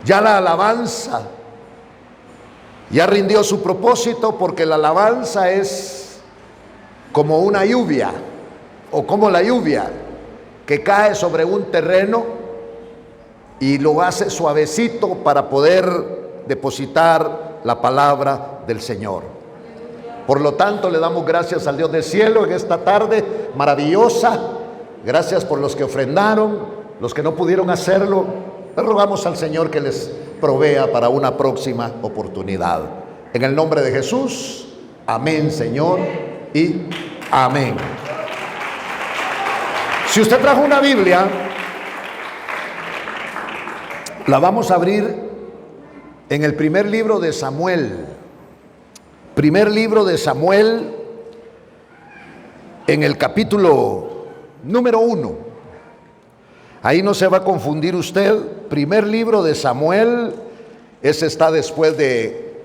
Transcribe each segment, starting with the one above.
Ya la alabanza ya rindió su propósito, porque la alabanza es como una lluvia, o como la lluvia que cae sobre un terreno y lo hace suavecito para poder depositar la palabra del Señor. Por lo tanto, le damos gracias al Dios del cielo en esta tarde maravillosa. Gracias por los que ofrendaron, los que no pudieron hacerlo. Le rogamos al Señor que les provea para una próxima oportunidad. En el nombre de Jesús, amén, Señor, y amén. Si usted trajo una Biblia, la vamos a abrir en el primer libro de Samuel. Primer libro de Samuel, en el capítulo número 1. Ahí no se va a confundir usted. Primer libro de Samuel, ese está después de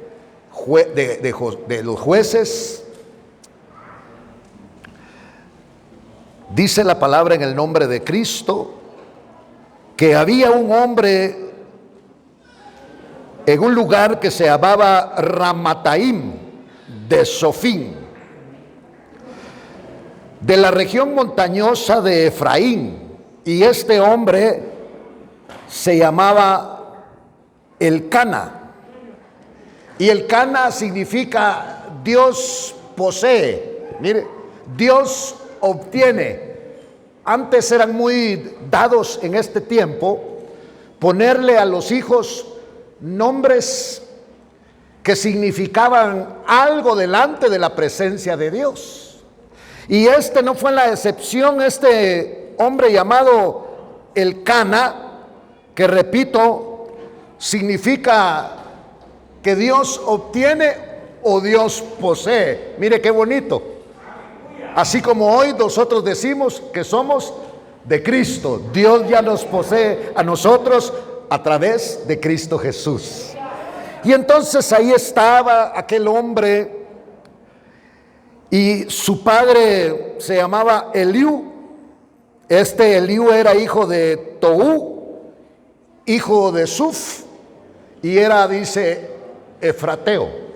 los jueces. Dice la palabra en el nombre de Cristo que había un hombre en un lugar que se llamaba Ramataim de Sofín, de la región montañosa de Efraín, y este hombre se llamaba Elcana, y Elcana significa Dios posee. Mire, Dios obtiene. Antes eran muy dados en este tiempo ponerle a los hijos nombres que significaban algo delante de la presencia de Dios. Y este no fue la excepción. Este hombre llamado Elcana, que repito, significa que Dios obtiene o Dios posee. Mire qué bonito. Así como hoy nosotros decimos que somos de Cristo, Dios ya nos posee a nosotros a través de Cristo Jesús. Y entonces ahí estaba aquel hombre, y su padre se llamaba Eliú. Este Eliú era hijo de Toú, hijo de Suf, y era, dice, efrateo.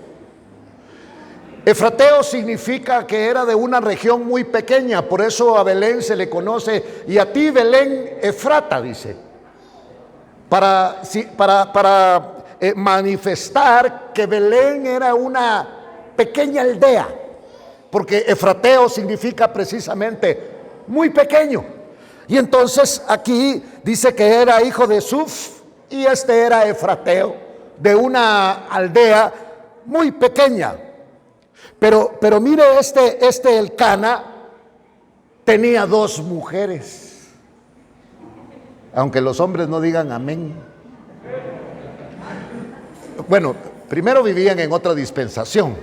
Efrateo significa que era de una región muy pequeña, por eso a Belén se le conoce, y a ti Belén Efrata, dice, para manifestar que Belén era una pequeña aldea, porque Efrateo significa precisamente muy pequeño. Y entonces aquí dice que era hijo de Suf, y este era Efrateo, de una aldea muy pequeña. Pero mire, este Elcana tenía 2 mujeres, aunque los hombres no digan amén. Bueno, primero vivían en otra dispensación,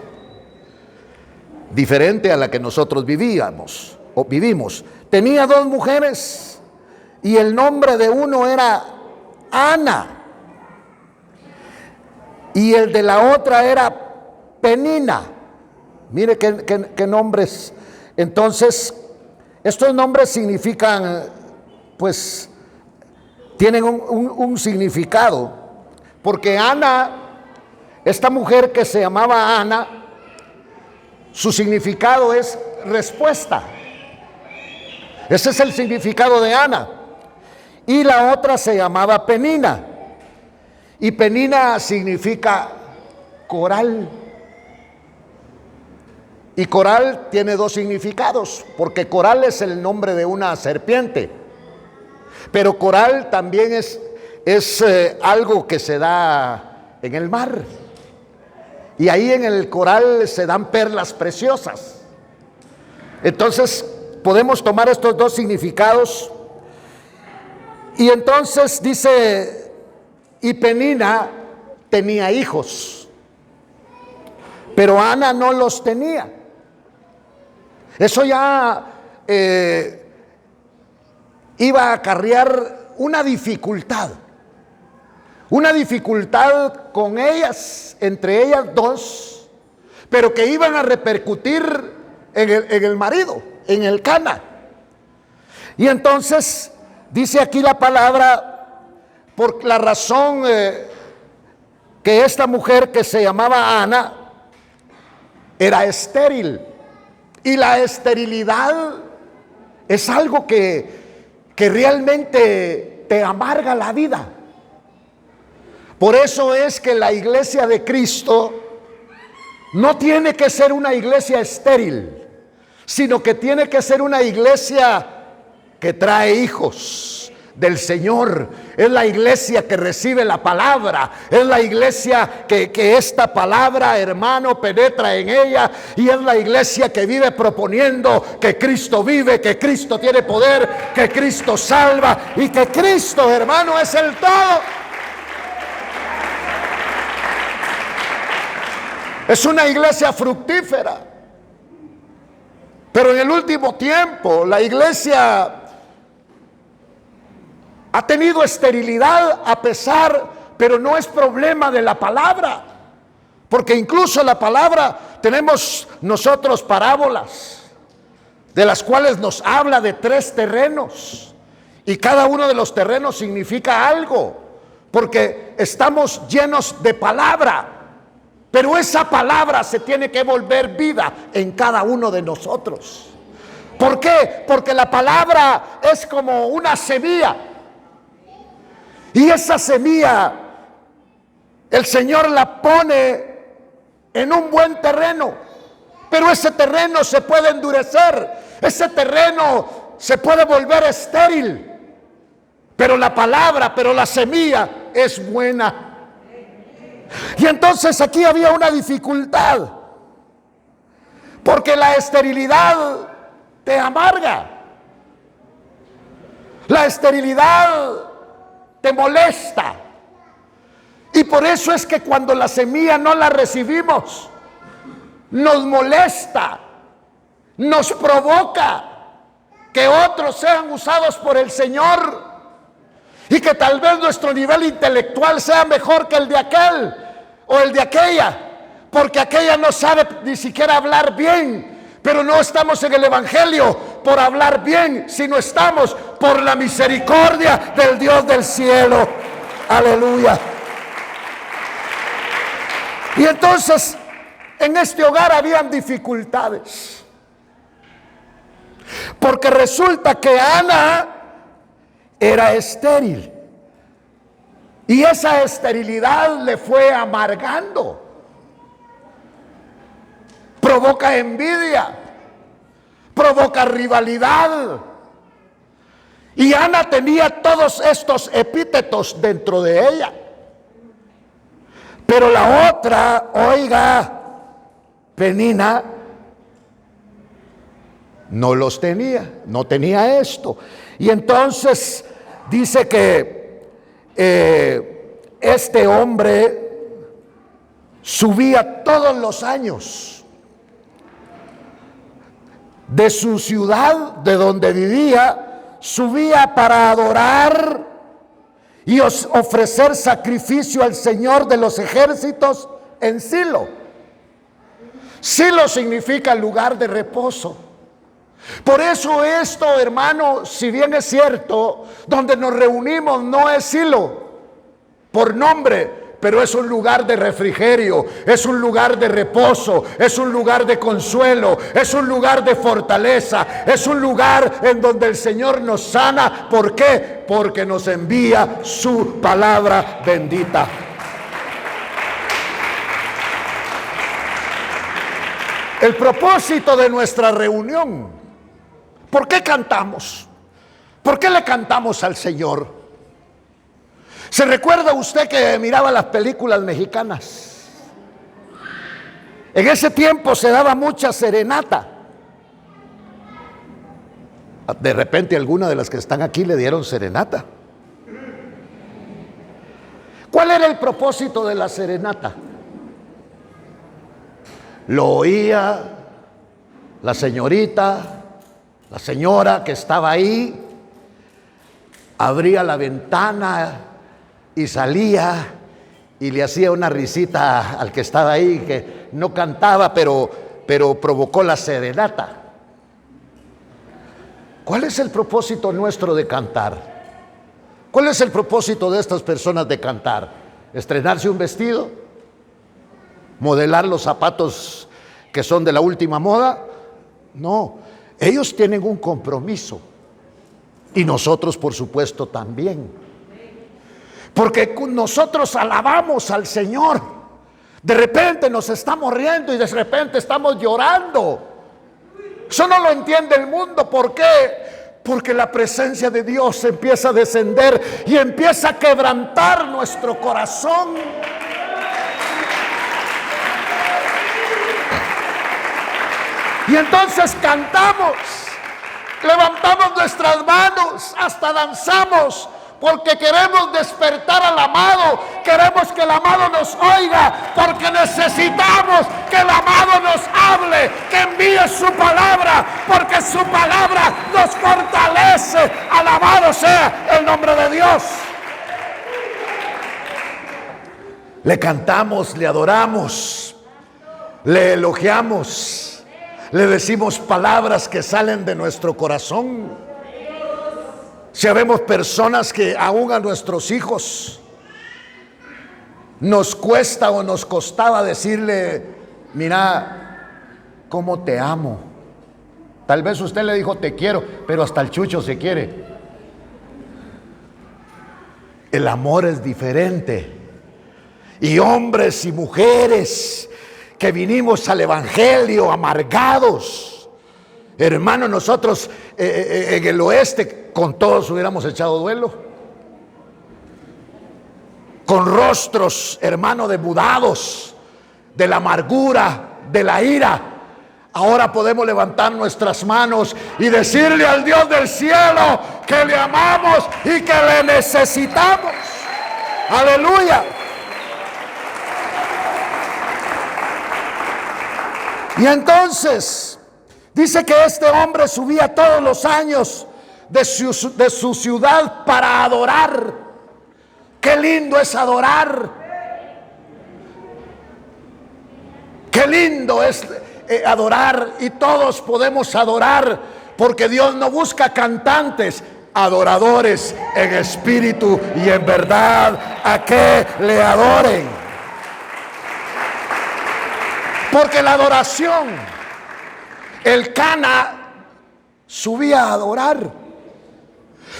diferente a la que nosotros vivíamos o vivimos. Tenía 2 mujeres, y el nombre de uno era Ana, y el de la otra era Penina. Mire qué nombres. Entonces, estos nombres significan, pues, tienen un significado, porque Ana, esta mujer que se llamaba Ana, su significado es respuesta. Ese es el significado de Ana. Y la otra se llamaba Penina, y Penina significa coral. Y coral tiene 2 significados, porque coral es el nombre de una serpiente, pero coral también es algo que se da en el mar, y ahí en el coral se dan perlas preciosas. Entonces podemos tomar estos 2 significados. Y entonces dice, y Penina tenía hijos, pero Ana no los tenía. Eso ya iba a acarrear una dificultad con ellas, entre ellas 2, pero que iban a repercutir en el marido, en Elcana. Y entonces dice aquí la palabra, por la razón que esta mujer que se llamaba Ana era estéril. Y la esterilidad es algo que realmente te amarga la vida. Por eso es que la iglesia de Cristo no tiene que ser una iglesia estéril, sino que tiene que ser una iglesia que trae hijos del Señor. Es la iglesia que recibe la palabra, es la iglesia que esta palabra, hermano, penetra en ella, y es la iglesia que vive proponiendo que Cristo vive, que Cristo tiene poder, que Cristo salva y que Cristo, hermano, es el todo. Es una iglesia fructífera. Pero en el último tiempo la iglesia ha tenido esterilidad a pesar, pero no es problema de la palabra, porque incluso la palabra, tenemos nosotros parábolas de las cuales nos habla de 3 terrenos, y cada uno de los terrenos significa algo, porque estamos llenos de palabra, pero esa palabra se tiene que volver vida en cada uno de nosotros. ¿Por qué? Porque la palabra es como una semilla. Y esa semilla, el Señor la pone en un buen terreno, pero ese terreno se puede endurecer, ese terreno se puede volver estéril, pero la palabra, pero la semilla es buena. Y entonces aquí había una dificultad, porque la esterilidad te amarga, la esterilidad te molesta, y por eso es que cuando la semilla no la recibimos, nos molesta, nos provoca que otros sean usados por el Señor, y que tal vez nuestro nivel intelectual sea mejor que el de aquel o el de aquella, porque aquella no sabe ni siquiera hablar bien. Pero no estamos en el evangelio por hablar bien, sino estamos por la misericordia del Dios del cielo. Aleluya. Y entonces en este hogar habían dificultades, porque resulta que Ana era estéril, y esa esterilidad le fue amargando. Provoca envidia, provoca rivalidad. Y Ana tenía todos estos epítetos dentro de ella. Pero la otra, oiga, Penina, no los tenía, no tenía esto. Y entonces dice que este hombre subía todos los años de su ciudad, de donde vivía, subía para adorar y ofrecer sacrificio al Señor de los ejércitos en Silo. Silo significa lugar de reposo. Por eso esto, hermano, si bien es cierto, donde nos reunimos no es Silo por nombre, pero es un lugar de refrigerio, es un lugar de reposo, es un lugar de consuelo, es un lugar de fortaleza, es un lugar en donde el Señor nos sana. ¿Por qué? Porque nos envía su palabra bendita. El propósito de nuestra reunión, ¿por qué cantamos? ¿Por qué le cantamos al Señor? ¿Se recuerda usted que miraba las películas mexicanas? En ese tiempo se daba mucha serenata. De repente alguna de las que están aquí le dieron serenata. ¿Cuál era el propósito de la serenata? Lo oía la señorita, la señora que estaba ahí, abría la ventana y salía y le hacía una risita al que estaba ahí, que no cantaba, pero provocó la serenata. ¿Cuál es el propósito nuestro de cantar? ¿Cuál es el propósito de estas personas de cantar? ¿Estrenarse un vestido? ¿Modelar los zapatos que son de la última moda? No, ellos tienen un compromiso. Y nosotros, por supuesto, también. Porque nosotros alabamos al Señor. De repente nos estamos riendo y de repente estamos llorando. Eso no lo entiende el mundo. ¿Por qué? Porque la presencia de Dios empieza a descender y empieza a quebrantar nuestro corazón. Y entonces cantamos, levantamos nuestras manos, hasta danzamos, porque queremos despertar al amado, queremos que el amado nos oiga, porque necesitamos que el amado nos hable, que envíe su palabra, porque su palabra nos fortalece. Alabado sea el nombre de Dios. Le cantamos, le adoramos, le elogiamos, le decimos palabras que salen de nuestro corazón. Si habemos personas que aún a nuestros hijos nos cuesta o nos costaba decirle: mira, cómo te amo. Tal vez usted le dijo te quiero, pero hasta el chucho se quiere. El amor es diferente. Y hombres y mujeres que vinimos al evangelio amargados, hermano, nosotros en el oeste con todos hubiéramos echado duelo, con rostros, hermano, demudados de la amargura, de la ira. Ahora podemos levantar nuestras manos y decirle al Dios del cielo que le amamos y que le necesitamos. Aleluya. Y entonces dice que este hombre subía todos los años de su ciudad para adorar. Qué lindo es adorar. Qué lindo es adorar, y todos podemos adorar, porque Dios no busca cantantes, adoradores en espíritu y en verdad, a que le adoren. Porque la adoración, el Cana subía a adorar,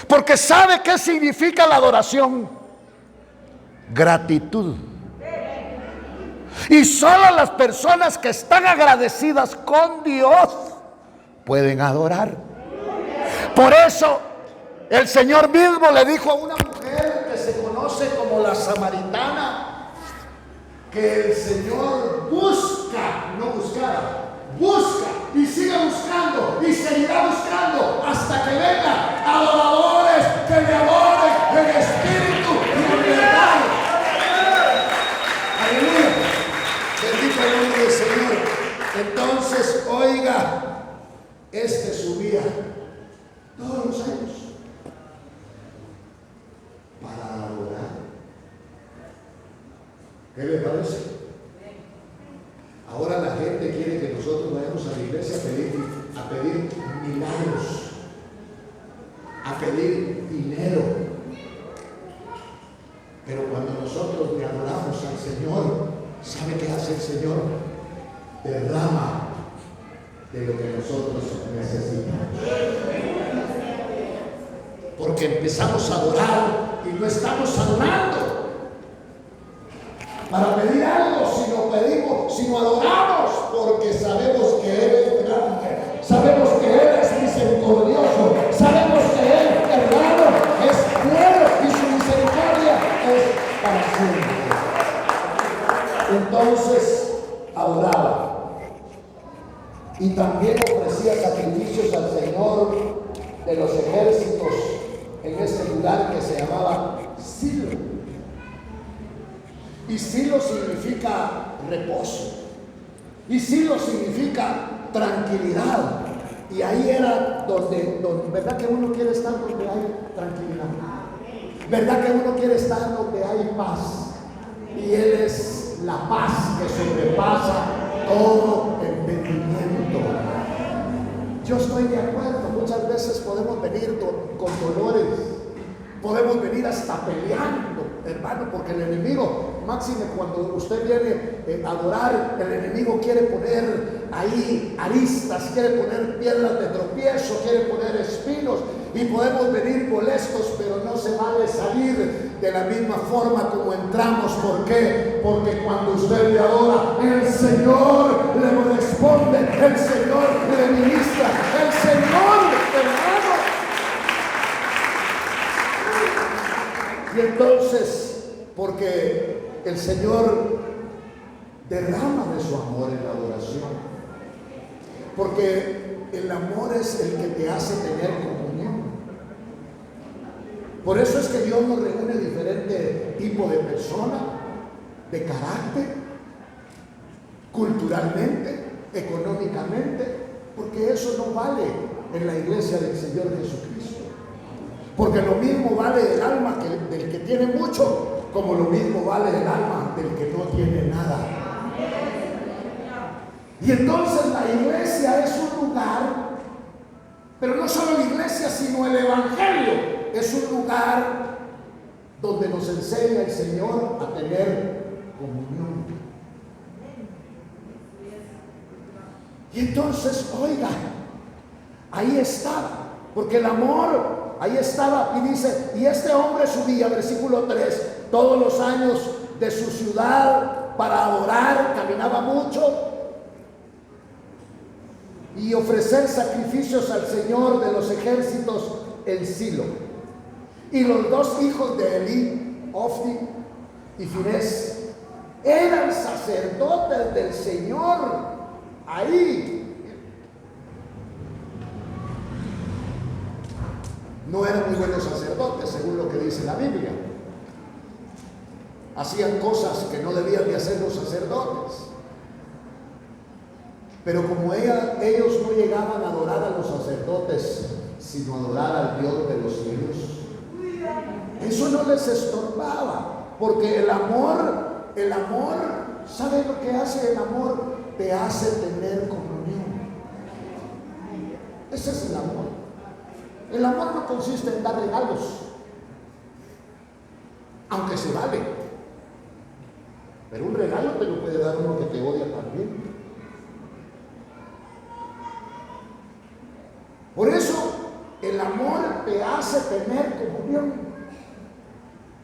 porque ¿sabe qué significa la adoración? Gratitud. Y solo las personas que están agradecidas con Dios pueden adorar. Por eso el Señor mismo le dijo a una mujer que se conoce como la samaritana, que el Señor busca, no buscara, busca y sigue buscando y seguirá buscando hasta que venga adoradores que le adoren en espíritu y en verdad. Aleluya. Bendito el nombre del Señor. Entonces, oiga, este subía todos los años para adorar. ¿Qué le parece? Ahora la gente quiere que nosotros vayamos a la iglesia a pedir milagros, a pedir dinero. Pero cuando nosotros le adoramos al Señor, ¿sabe qué hace el Señor? Derrama de lo que nosotros necesitamos. Porque empezamos a adorar y no estamos adorando para pedir algo, sino adoramos, porque sabemos que Él es grande, sabemos que Él es misericordioso, sabemos que Él, hermano, es bueno y su misericordia es para siempre. Entonces adoraba y también ofrecía sacrificios al Señor de los ejércitos en este lugar que se llamaba Silo. Y Silo significa reposo, y Silo significa tranquilidad. Y ahí era donde, ¿verdad que uno quiere estar donde hay tranquilidad? ¿Verdad que uno quiere estar donde hay paz? Y Él es la paz que sobrepasa todo entendimiento. Yo estoy de acuerdo, muchas veces podemos venir con dolores, Podemos venir hasta peleando, hermano, porque el enemigo, máxime cuando usted viene a adorar, el enemigo quiere poner ahí aristas, quiere poner piedras de tropiezo, quiere poner espinos, y podemos venir molestos, pero no se vale salir de la misma forma como entramos. ¿Por qué? Porque cuando usted le adora, el Señor le responde, el Señor le ministra, el Señor, hermano. Y entonces, porque el Señor derrama de su amor en la adoración, porque el amor es el que te hace tener comunión. Por eso es que Dios nos reúne diferente tipo de persona, de carácter, culturalmente, económicamente, porque eso no vale en la iglesia del Señor Jesucristo. Porque lo mismo vale el alma del que tiene mucho, como lo mismo vale el alma del que no tiene nada. Y entonces la iglesia es un lugar, pero no solo la iglesia, sino el evangelio es un lugar donde nos enseña el Señor a tener comunión. Y entonces, oiga, ahí estaba, porque el amor ahí estaba, y dice, y este hombre subía, versículo 3, todos los años de su ciudad para adorar, caminaba mucho, y ofrecer sacrificios al Señor de los ejércitos en Silo. Y los dos hijos de Elí, Ofni y Finés, eran sacerdotes del Señor ahí. No eran muy buenos sacerdotes, según lo que dice la Biblia. Hacían cosas que no debían de hacer los sacerdotes. Pero como ellos no llegaban a adorar a los sacerdotes, sino a adorar al Dios de los cielos, eso no les estorbaba, porque el amor, ¿sabe lo que hace el amor? Te hace tener comunión. Ese es el amor. El amor no consiste en dar regalos, aunque se vale, pero un regalo te lo puede dar uno que te odia también. Por eso el amor te hace tener comunión.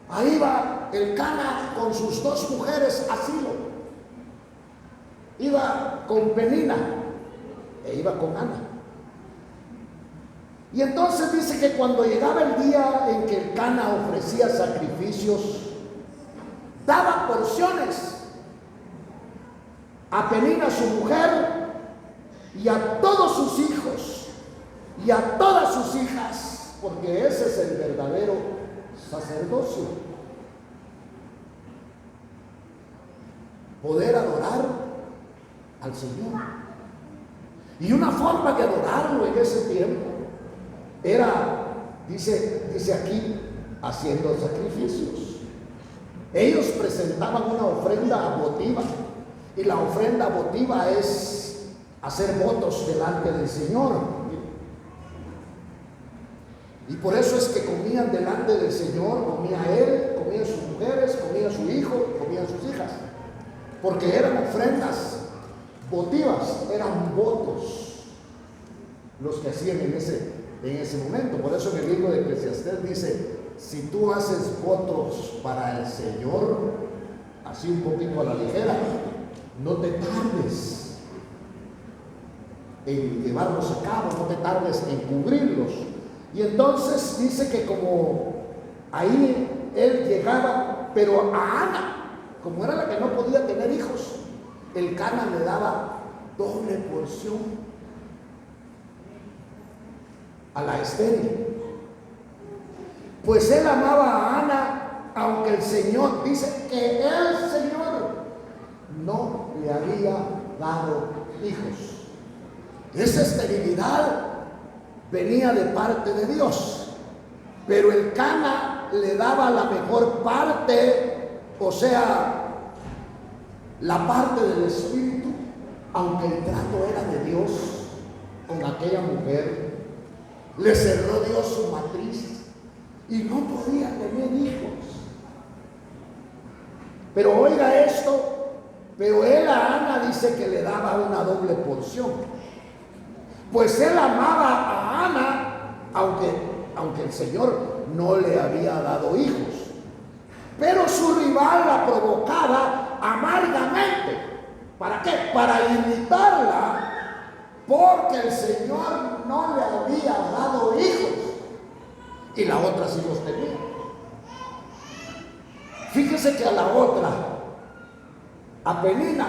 Ahí va el Cana con sus dos mujeres a Silo. Iba con Penina e iba con Ana. Y entonces dice que cuando llegaba el día en que el Cana ofrecía sacrificios, daba porciones a Penina su mujer y a todos sus hijos y a todas sus hijas, porque ese es el verdadero sacerdocio. Poder adorar al Señor. Y una forma de adorarlo en ese tiempo era, dice aquí, haciendo sacrificios. Ellos presentaban una ofrenda votiva, y la ofrenda votiva es hacer votos delante del Señor. Y por eso es que comían delante del Señor, comía él, comían sus mujeres, comía su hijo, comían sus hijas, porque eran ofrendas votivas, eran votos los que hacían en ese momento. Por eso en el libro de Eclesiastés dice, si tú haces votos para el Señor, así un poquito a la ligera, no te tardes en llevarlos a cabo, no te tardes en cubrirlos. Y entonces dice que como ahí él llegaba, pero a Ana, como era la que no podía tener hijos, el Cana le daba doble porción a la estéril. Pues él amaba a Ana, aunque el Señor, dice que el Señor no le había dado hijos. Esa esterilidad venía de parte de Dios, pero el Cana le daba la mejor parte, o sea, la parte del espíritu, aunque el trato era de Dios con aquella mujer. Le cerró Dios su matriz, y no podía tener hijos. Pero oiga esto, pero él a Ana dice que le daba una doble porción. Pues él amaba a Ana, aunque el Señor no le había dado hijos. Pero su rival la provocaba amargamente. ¿Para qué? Para irritarla, porque el Señor no le había dado hijos. Y la otra sí los tenía. Fíjese que a la otra, a Penina,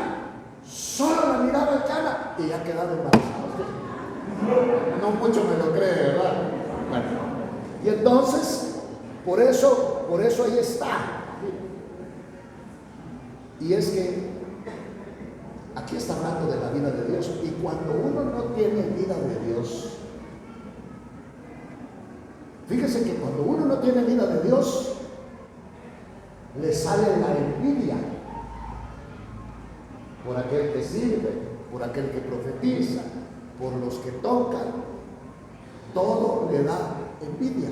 solo la miraba el Cana y ya quedaba embarazada. No mucho me lo cree, ¿verdad? Bueno, y entonces, por eso ahí está. Y es que aquí está hablando de la vida de Dios. Y cuando uno no tiene vida de Dios, fíjese que cuando uno no tiene vida de Dios, le sale la envidia por aquel que sirve, por aquel que profetiza, por los que tocan. Todo le da envidia.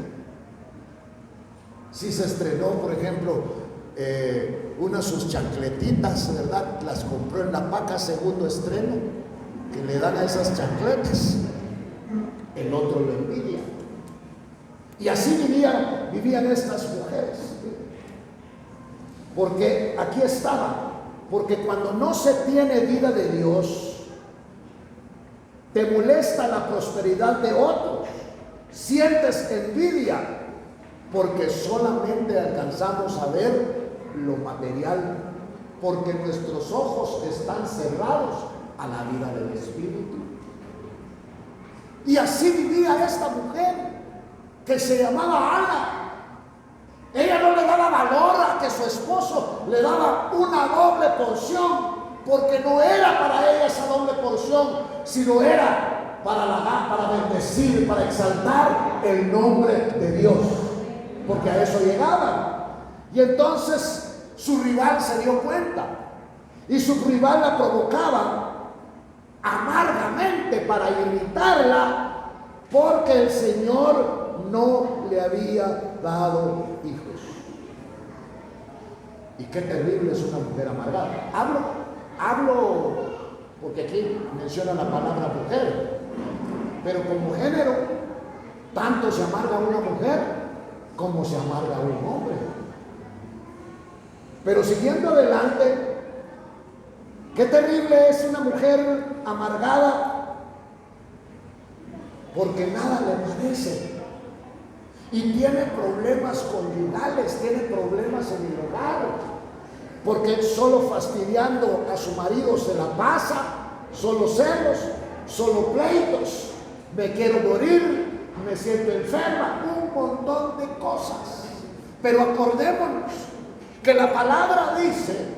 Si se estrenó, por ejemplo, unas sus chancletitas, ¿verdad? Las compró en la Paca, segundo estreno, que le dan a esas chancletas, el otro lo envidia. Y así vivían estas mujeres. Porque aquí estaba, porque cuando no se tiene vida de Dios, te molesta la prosperidad de otros, sientes envidia, porque solamente alcanzamos a ver lo material, porque nuestros ojos están cerrados a la vida del Espíritu. Y así vivía esta mujer, que se llamaba Ana. Ella no le daba valor a que su esposo le daba una doble porción, porque no era para ella esa doble porción, sino era para bendecir, para exaltar el nombre de Dios, porque a eso llegaban. Y entonces su rival se dio cuenta, y su rival la provocaba amargamente para irritarla, porque el Señor no le había dado hijos. Y qué terrible es una mujer amargada. Hablo porque aquí menciona la palabra mujer, pero como género, tanto se amarga una mujer como se amarga un hombre. Pero siguiendo adelante, qué terrible es una mujer amargada, porque nada le parece. Y tiene problemas conyugales, tiene problemas en el hogar, porque solo fastidiando a su marido se la pasa, solo celos, solo pleitos, me quiero morir, me siento enferma, un montón de cosas. Pero acordémonos que la palabra dice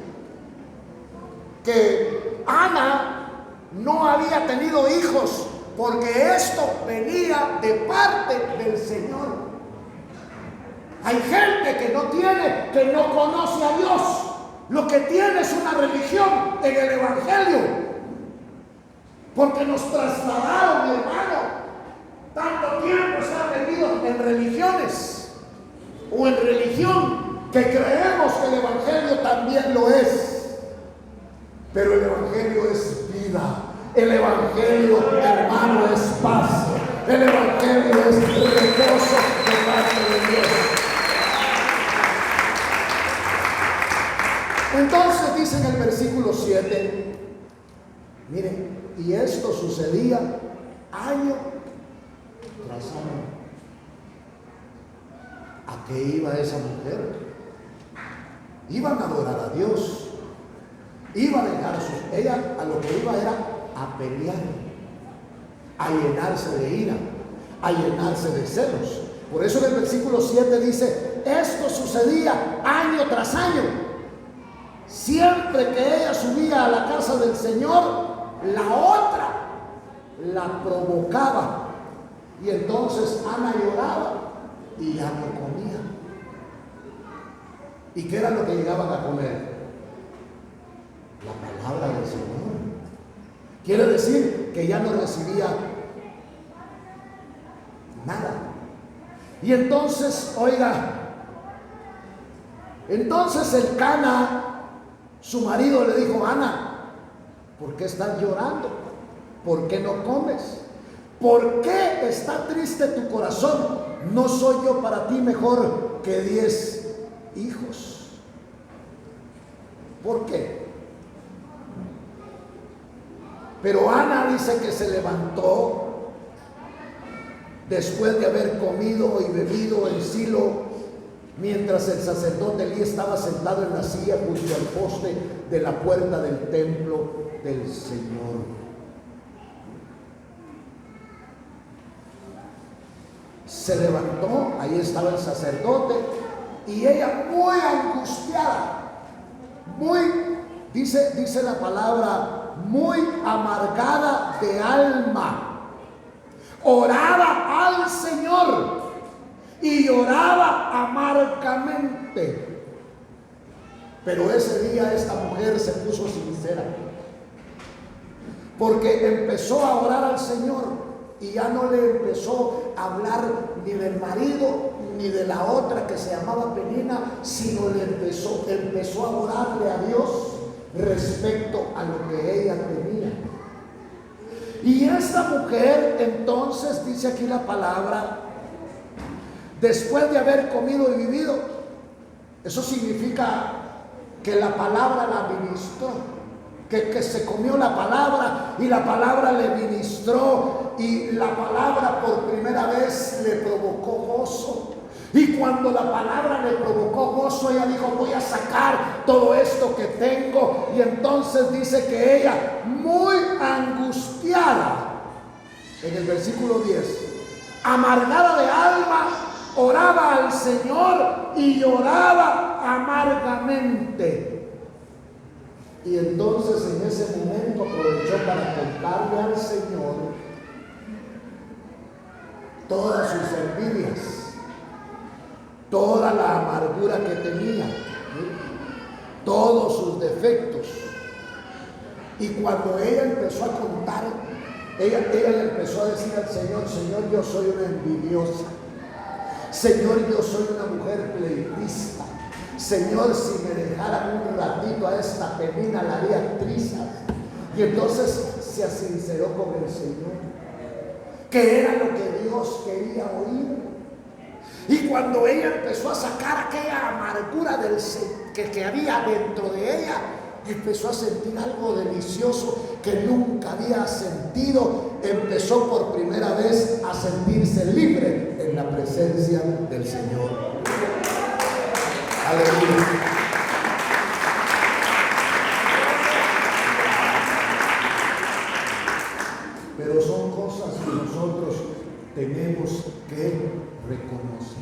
que Ana no había tenido hijos, porque esto venía de parte del Señor. Hay gente que no tiene, que no conoce a Dios. Lo que tiene es una religión en el Evangelio. Porque nos trasladaron, mi hermano. Tanto tiempo se ha metido en religiones o en religión que creemos que el Evangelio también lo es. Pero el Evangelio es vida. El Evangelio, hermano, es paz. El Evangelio es reposo de parte de Dios. Entonces dice en el versículo 7, miren, y esto sucedía año tras año. ¿A qué iba esa mujer? Iban a adorar a Dios, iba a dejar ella a lo que iba era a pelear, a llenarse de ira, a llenarse de celos. Por eso en el versículo 7 dice, esto sucedía año tras año. Siempre que ella subía a la casa del Señor, la otra la provocaba. Y entonces Ana lloraba y ya no comía. ¿Y qué era lo que llegaban a comer? La palabra del Señor. Quiere decir que ya no recibía nada. Y entonces, oiga, entonces el Cana, su marido, le dijo: Ana, ¿por qué estás llorando? ¿Por qué no comes? ¿Por qué está triste tu corazón? ¿No soy yo para ti mejor que 10 hijos? ¿Por qué? Pero Ana dice que se levantó después de haber comido y bebido en Silo, mientras el sacerdote Elí estaba sentado en la silla junto al poste de la puerta del templo del Señor. Se levantó, ahí estaba el sacerdote, y ella muy angustiada, dice la palabra, muy amargada de alma, oraba al Señor y lloraba amargamente. Pero ese día esta mujer se puso sincera, porque empezó a orar al Señor y ya no le empezó a hablar ni del marido ni de la otra que se llamaba Penina, sino le empezó a orarle a Dios respecto a lo que ella tenía. Y esta mujer, entonces, dice aquí la palabra, después de haber comido y vivido, eso significa que la palabra la ministró, que se comió la palabra y la palabra le ministró, y la palabra por primera vez le provocó gozo. Y cuando la palabra le provocó gozo, ella dijo: voy a sacar todo esto que tengo. Y entonces dice que ella, muy angustiada, en el versículo 10, amargada de alma, oraba al Señor y lloraba amargamente. Y entonces en ese momento aprovechó para contarle al Señor todas sus envidias, toda la amargura que tenía, todos sus defectos. Y cuando ella empezó a contar, ella le empezó a decir al Señor: Señor, yo soy una envidiosa. Señor, yo soy una mujer pleitista. Señor, si me dejaran un ratito a esta Penina, la haría trizas. Y entonces se sinceró con el Señor, que era lo que Dios quería oír. Y cuando ella empezó a sacar aquella amargura que había dentro de ella, empezó a sentir algo delicioso que nunca había sentido. Empezó por primera vez a sentirse libre en la presencia del Señor. Aleluya. Pero son cosas que nosotros tenemos que reconocer.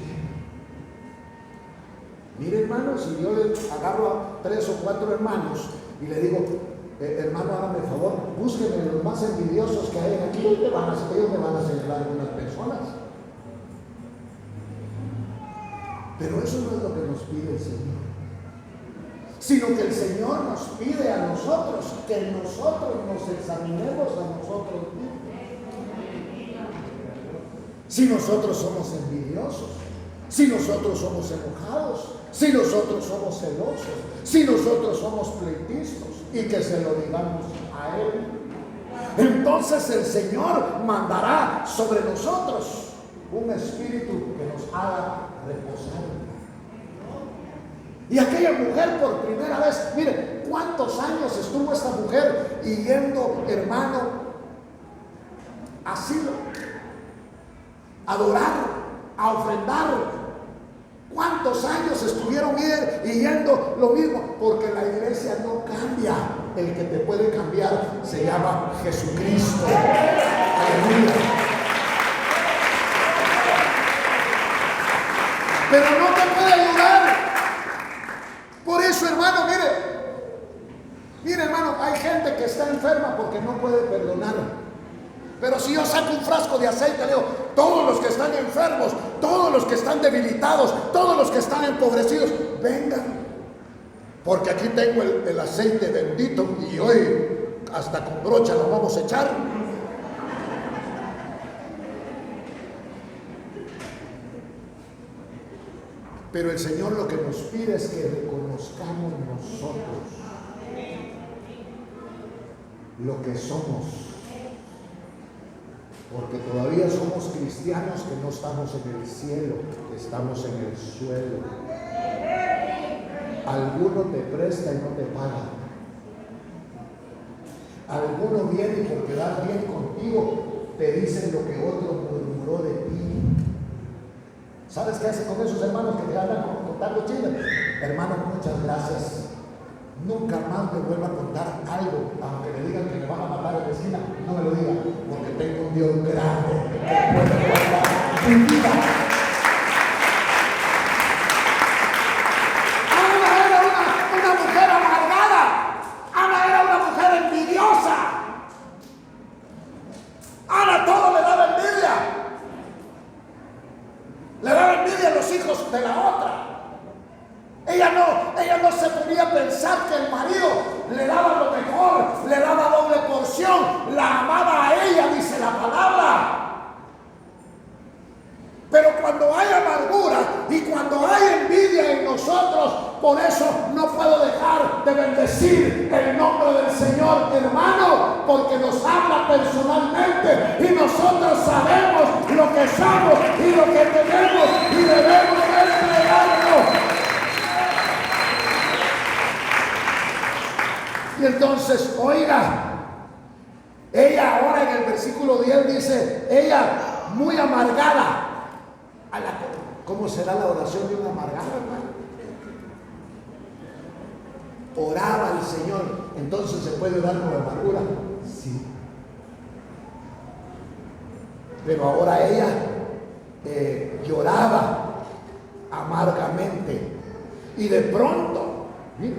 Mire, hermanos, si yo le agarro a 3 o 4 hermanos y le digo: hermano, hágame el favor, búsquenme los más envidiosos que hay aquí, ellos me van a señalar algunas personas. Pero eso no es lo que nos pide el Señor, sino que el Señor nos pide a nosotros que nosotros nos examinemos a nosotros mismos. Si nosotros somos envidiosos, si nosotros somos enojados, si nosotros somos celosos, si nosotros somos pleitistas, y que se lo digamos a Él, entonces el Señor mandará sobre nosotros un espíritu que nos haga reposar. Y aquella mujer por primera vez, mire, ¿cuántos años estuvo esta mujer yendo, hermano, a Silo, a adorar, a ofrendar? ¿Cuántos años estuvieron yendo lo mismo? Porque la iglesia no cambia. El que te puede cambiar se llama Jesucristo. Aleluya. Pero no te puede ayudar. Por eso, hermano, mire, hermano, hay gente que está enferma porque no puede perdonar. Pero si yo saco un frasco de aceite, le digo: todos los que están enfermos, todos los que están debilitados, todos los que están empobrecidos, vengan, porque aquí tengo el aceite bendito, y hoy hasta con brocha lo vamos a echar. Pero el Señor lo que nos pide es que reconozcamos nosotros lo que somos, porque todavía somos cristianos que no estamos en el cielo, que estamos en el suelo. Alguno te presta y no te paga. Alguno viene y por quedar bien contigo te dicen lo que otro murmuró de ti. ¿Sabes qué hace con esos hermanos que te andan contando chismes? Hermano, muchas gracias. Nunca más me vuelva a contar algo, aunque me digan que me van a matar en la esquina. No me lo digan, porque tengo un Dios grande que puede guardar mi vida. Ana era una mujer amargada. Ana era una mujer envidiosa. Ana todo le daba envidia. Le daba envidia a los hijos de la otra. Ella no se podía pensar que el marido le daba lo mejor, le daba doble porción, la amaba a ella, dice la palabra. Pero cuando hay amargura y cuando hay envidia en nosotros, por eso no puedo dejar de bendecir el nombre del Señor, hermano, porque nos habla personalmente y nosotros sabemos lo que somos y lo que tenemos y debemos entregarlo. Y entonces, oiga, ella ahora en el versículo 10 dice, ella muy amargada. ¿Cómo será la oración de una amargada, hermano? Oraba al Señor. Entonces se puede orar con amargura. Sí. Pero ahora ella lloraba amargamente. Y de pronto, mira,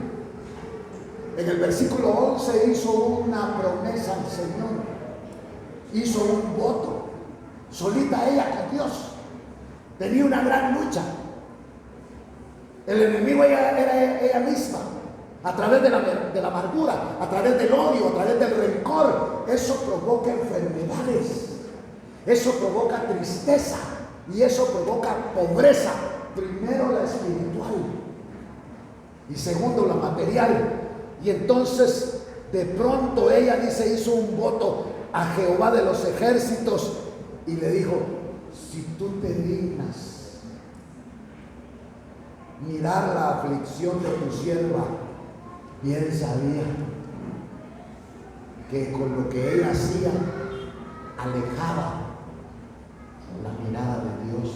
en el versículo 11 hizo una promesa al Señor. Hizo un voto. Solita ella con Dios. Tenía una gran lucha. El enemigo era ella misma. A través de la amargura, a través del odio, a través del rencor. Eso provoca enfermedades. Eso provoca tristeza. Y eso provoca pobreza. Primero la espiritual. Y segundo la material. Y entonces de pronto ella dice, hizo un voto a Jehová de los ejércitos y le dijo, si tú te dignas mirar la aflicción de tu sierva, bien sabía que con lo que ella hacía alejaba la mirada de Dios.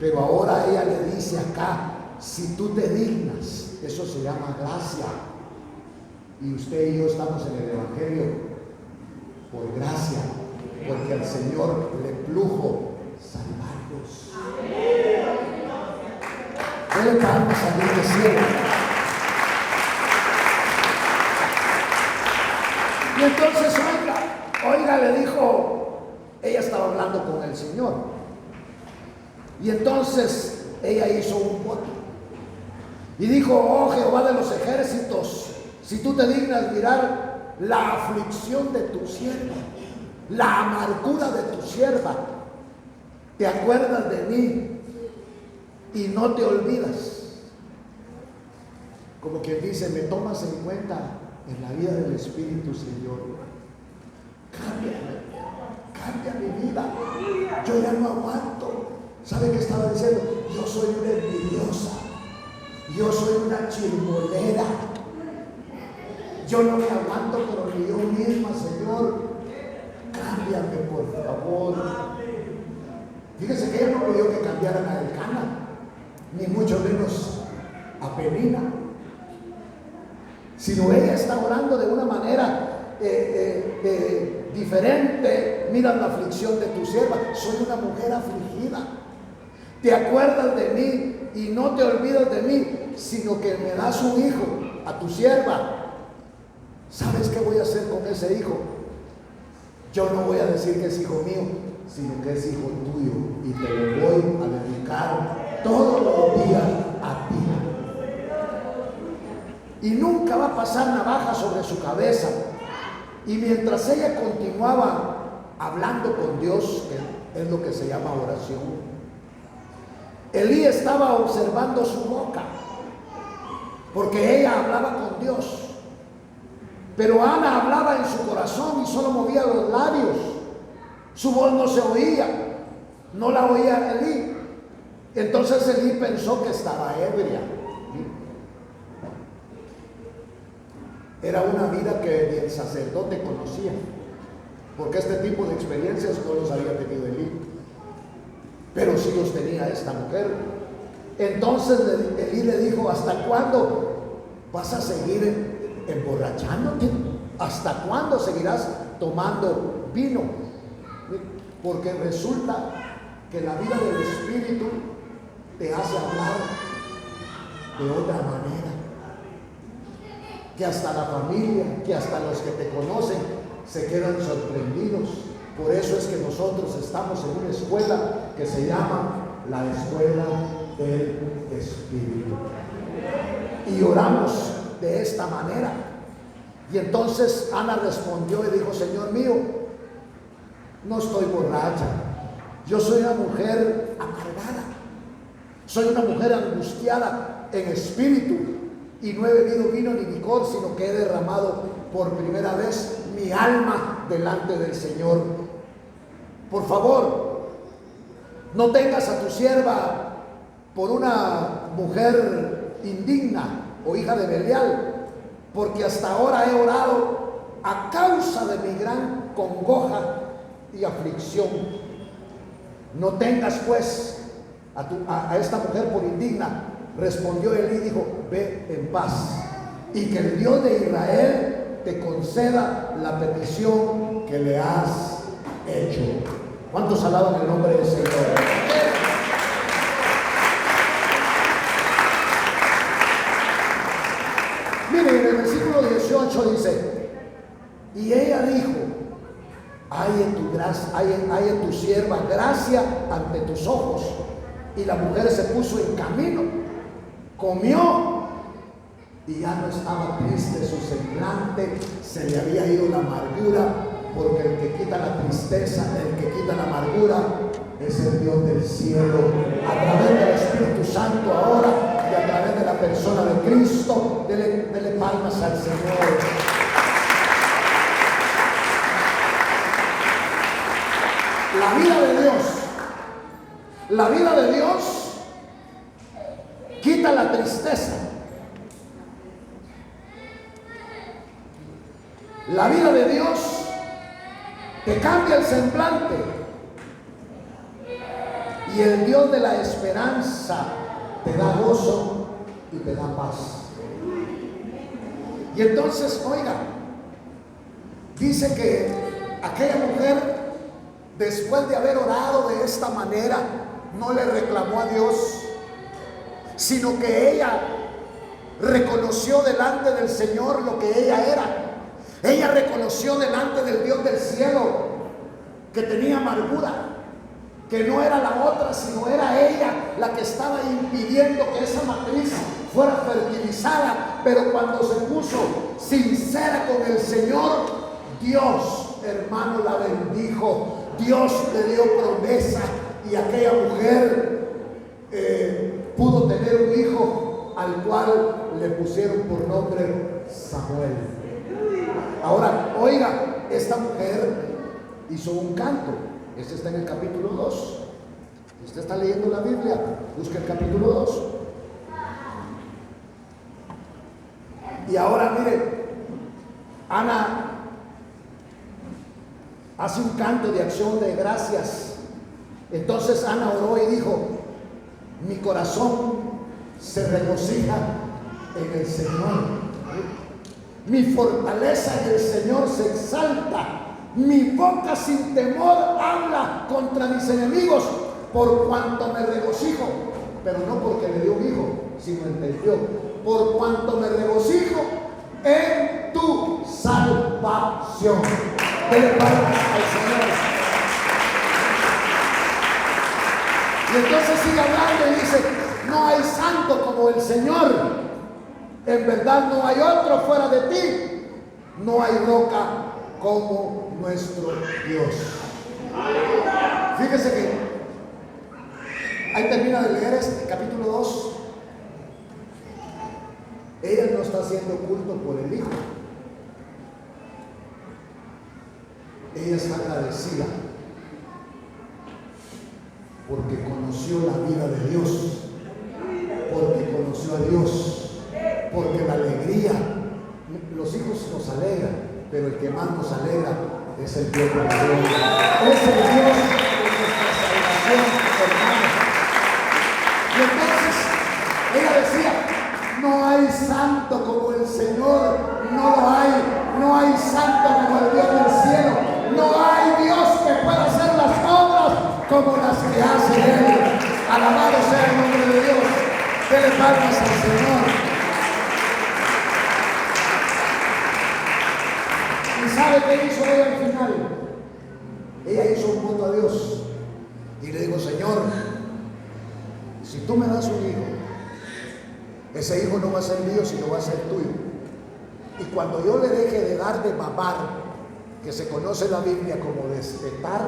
Pero ahora ella le dice acá, si tú te dignas, eso se llama gracia. Y usted y yo estamos en el Evangelio por gracia, porque al Señor le plujo salvarnos. Él le vamos a salir de cielo. Y entonces oiga, le dijo, ella estaba hablando con el Señor. Y entonces ella hizo un voto. Y dijo, oh Jehová de los ejércitos, si tú te dignas mirar la aflicción de tu sierva, la amargura de tu sierva, te acuerdas de mí y no te olvidas. Como quien dice, me tomas en cuenta en la vida del Espíritu, Señor. Cambia mi vida. Yo ya no aguanto. ¿Sabe qué estaba diciendo? Yo soy una envidiosa. Yo soy una chismolera. Yo no me aguanto por ni yo misma, Señor. Cámbiame, por favor. Fíjese que ella no pidió que cambiaran a Elcana, ni mucho menos a Penina, sino ella está orando de una manera diferente. Mira la aflicción de tu sierva. Soy una mujer afligida. Te acuerdas de mí y no te olvidas de mí, sino que me das un hijo a tu sierva. ¿Sabes qué voy a hacer con ese hijo? Yo no voy a decir que es hijo mío, sino que es hijo tuyo, y te lo voy a dedicar todos los días a ti. Y nunca va a pasar navaja sobre su cabeza. Y mientras ella continuaba hablando con Dios, que es lo que se llama oración, Elí estaba observando su boca, porque ella hablaba con Dios. Pero Ana hablaba en su corazón y solo movía los labios. Su voz no se oía, no la oía Elí. Entonces Elí pensó que estaba ebria. Era una vida que ni el sacerdote conocía, porque este tipo de experiencias no los había tenido Elí, pero sí los tenía esta mujer. Entonces Elí le dijo: ¿hasta cuándo vas a seguir emborrachándote? ¿Hasta cuándo seguirás tomando vino? Porque resulta que la vida del Espíritu te hace hablar de otra manera, que hasta la familia, que hasta los que te conocen se quedan sorprendidos. Por eso es que nosotros estamos en una escuela que se llama la Escuela del Espíritu, y oramos de esta manera. Y entonces Ana respondió y dijo: Señor mío, no estoy borracha, yo soy una mujer amargada, soy una mujer angustiada en espíritu, y no he bebido vino ni licor, sino que he derramado por primera vez mi alma delante del Señor. Por favor, no tengas a tu sierva por una mujer indigna o hija de Belial, porque hasta ahora he orado a causa de mi gran congoja y aflicción. No tengas pues a esta mujer por indigna. Respondió Elí y dijo: ve en paz, y que el Dios de Israel te conceda la petición que le has hecho. ¿Cuántos alaban el nombre del Señor? Miren, en el versículo 18 dice: y ella dijo: hay en tu sierva gracia ante tus ojos. Y la mujer se puso en camino, comió, y ya no estaba triste su semblante, se le había ido la amargura, porque el que quita la tristeza, el que quita la amargura, es el Dios del cielo, a través del Espíritu Santo ahora, y a través de la persona de Cristo. Dele palmas al Señor. La vida de Dios quita la tristeza. La vida de Dios te cambia el semblante, y el Dios de la esperanza te da gozo y te da paz. Y entonces, oiga, dice que aquella mujer, después de haber orado de esta manera, no le reclamó a Dios, sino que ella reconoció delante del Señor lo que ella era. Ella reconoció delante del Dios del cielo que tenía amargura, que no era la otra, sino era ella la que estaba impidiendo que esa matriz fuera fertilizada. Pero cuando se puso sincera con el Señor, Dios, hermano, la bendijo. Dios le dio promesa, y aquella mujer pudo tener un hijo al cual le pusieron por nombre Samuel. Ahora, oiga, esta mujer hizo un canto. Este está en el capítulo 2. Usted está leyendo la Biblia, busca el capítulo 2. Y ahora mire, Ana hace un canto de acción de gracias. Entonces Ana oró y dijo: mi corazón se regocija en el Señor, mi fortaleza en el Señor se exalta, mi boca sin temor habla contra mis enemigos, por cuanto me regocijo. Pero no porque le dio un hijo, sino entendió: por cuanto me regocijo en tu salvación. Dele palmas al Señor. Y entonces sigue hablando y dice: no hay santo como el Señor, en verdad no hay otro fuera de ti, no hay roca como nuestro Dios. Fíjese que Ahí termina de leer este capítulo 2. Ella no está haciendo culto por el hijo. Ella está agradecida porque conoció la vida de Dios, porque conoció a Dios, porque la alegría, los hijos nos alegran, pero el que más nos alegra es el Dios de la gloria. Es el Dios de nuestra salvación, hermanos. Y entonces ella decía: no hay santo como el Señor, no lo hay, no hay santo como el Dios del cielo, no hay Dios que pueda hacer las obras como las que hace Él. Alabado sea el nombre de Dios. Dele palmas al Señor. ¿Y sabe qué hizo ella al final? Ella hizo un voto a Dios y le dijo: Señor, si tú me das un hijo, ese hijo no va a ser mío, sino va a ser tuyo. Y cuando yo le deje de dar de mamar, que se conoce en la Biblia como destetar,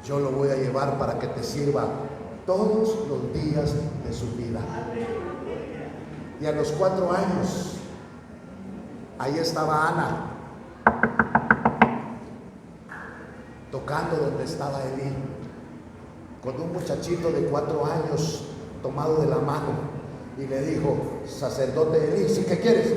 yo lo voy a llevar para que te sirva todos los días de su vida. Y a los 4 años, ahí estaba Ana, tocando donde estaba Elí, con un muchachito de 4 años tomado de la mano. Y le dijo: sacerdote Elí, ¿sí qué quieres?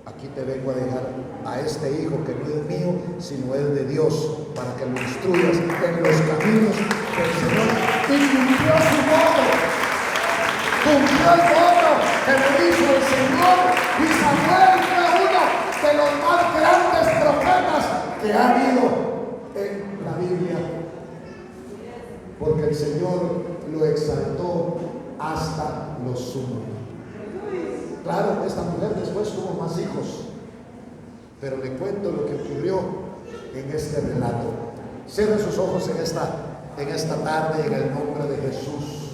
Aquí te vengo a dejar a este hijo que no es mío, sino es de Dios, para que lo instruyas en los caminos del Señor. Y cumplió su voto, cumplió el voto que le hizo el Señor. Y Samuel fue uno de los más grandes profetas que ha habido en la Biblia, porque el Señor lo exaltó hasta lo sumo. Claro, esta mujer después tuvo más hijos, pero le cuento lo que ocurrió en este relato. Cierre sus ojos en esta tarde en el nombre de Jesús.